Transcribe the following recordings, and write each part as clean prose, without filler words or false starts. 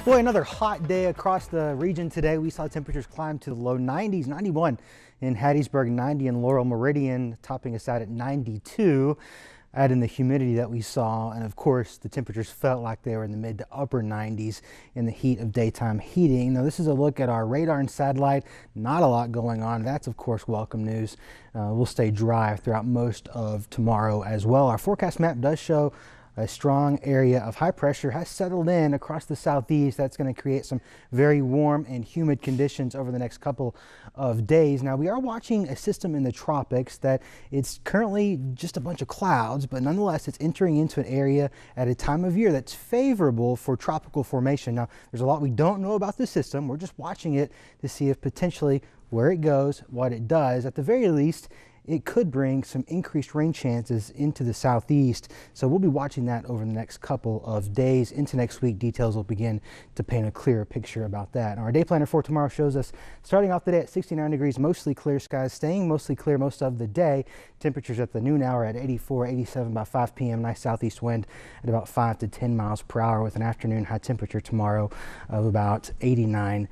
Boy, another hot day across the region today. We saw temperatures climb to the low 90s, 91 in Hattiesburg, 90 in Laurel Meridian, topping us out at 92. Add in the humidity that we saw, and of course the temperatures felt like they were in the mid to upper 90s in the heat of daytime heating. Now this is a look at our radar and satellite. Not a lot going on. That's of course welcome news. We'll stay dry throughout most of tomorrow as well. Our forecast map does show a strong area of high pressure has settled in across the southeast. That's going to create some very warm and humid conditions over the next couple of days. Now we are watching a system in the tropics that it's currently just a bunch of clouds, but nonetheless it's entering into an area at a time of year that's favorable for tropical formation. Now there's a lot we don't know about this system. We're just watching it to see if potentially where it goes, what it does. At the very least, it could bring some increased rain chances into the southeast. So we'll be watching that over the next couple of days. Into next week, details will begin to paint a clearer picture about that. Our day planner for tomorrow shows us starting off the day at 69 degrees, mostly clear skies, staying mostly clear most of the day. Temperatures at the noon hour at 84, 87 by 5 p.m. Nice southeast wind at about 5 to 10 miles per hour with an afternoon high temperature tomorrow of about 91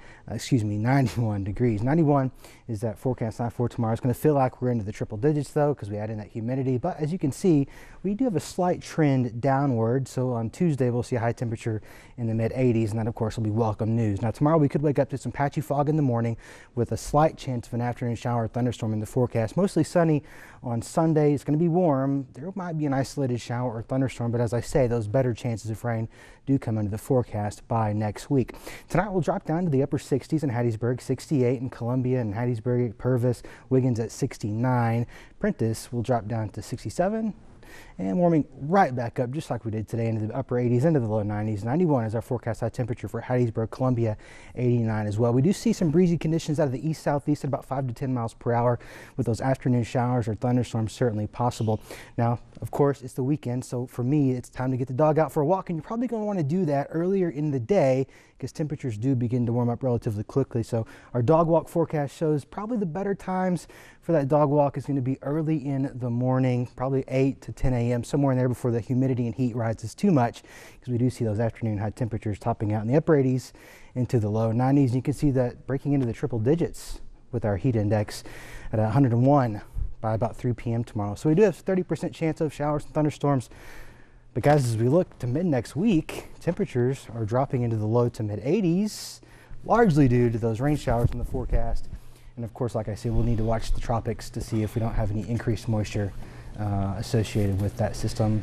degrees. 91 is that forecast high for tomorrow. It's going to feel like we're into the triple digits though, because we add in that humidity. But as you can see, we do have a slight trend downward. So on Tuesday, we'll see a high temperature in the mid 80s, and that of course will be welcome news. Now tomorrow we could wake up to some patchy fog in the morning with a slight chance of an afternoon shower or thunderstorm in the forecast. Mostly sunny on Sunday. It's going to be warm. There might be an isolated shower or thunderstorm, but as I say, those better chances of rain do come into the forecast by next week. Tonight we'll drop down to the upper 60s in Hattiesburg, 68 in Columbia and Hattiesburg, Purvis, Wiggins at 69. Prentice will drop down to 67 and warming right back up just like we did today into the upper 80s, into the low 90s. 91 is our forecast high temperature for Hattiesburg, Columbia 89 as well. We do see some breezy conditions out of the east southeast at about 5 to 10 miles per hour with those afternoon showers or thunderstorms certainly possible. Now of course it's the weekend, so for me it's time to get the dog out for a walk, and you're probably going to want to do that earlier in the day because temperatures do begin to warm up relatively quickly. So our dog walk forecast shows probably the better times for that dog walk is going to be early in the morning, probably 8 to 10 a.m. somewhere in there before the humidity and heat rises too much, because we do see those afternoon high temperatures topping out in the upper 80s into the low 90s. And you can see that breaking into the triple digits with our heat index at 101 by about 3 p.m. tomorrow. So we do have 30% chance of showers and thunderstorms. But guys, as we look to mid next week, temperatures are dropping into the low to mid 80s, largely due to those rain showers in the forecast. And of course, like I said, we'll need to watch the tropics to see if we don't have any increased moisture associated with that system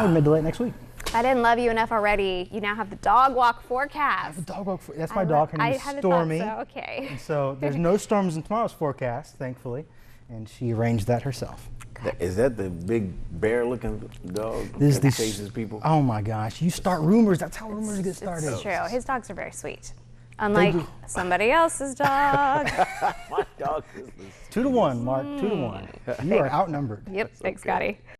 mid to late next week. I didn't love you enough already. You now have the dog walk forecast. I have a dog walk. That's my dog. Her name is Stormy. So, okay. And so there's no storms in tomorrow's forecast, thankfully, and she arranged that herself. Is that the big bear-looking dog This that chases people? Oh my gosh! You start rumors. That's how rumors get started. It's true. His dogs are very sweet, unlike somebody else's dog. My dog is 2 to 1, Mark. 2 to 1. You are outnumbered. Yep. Thanks, Scotty.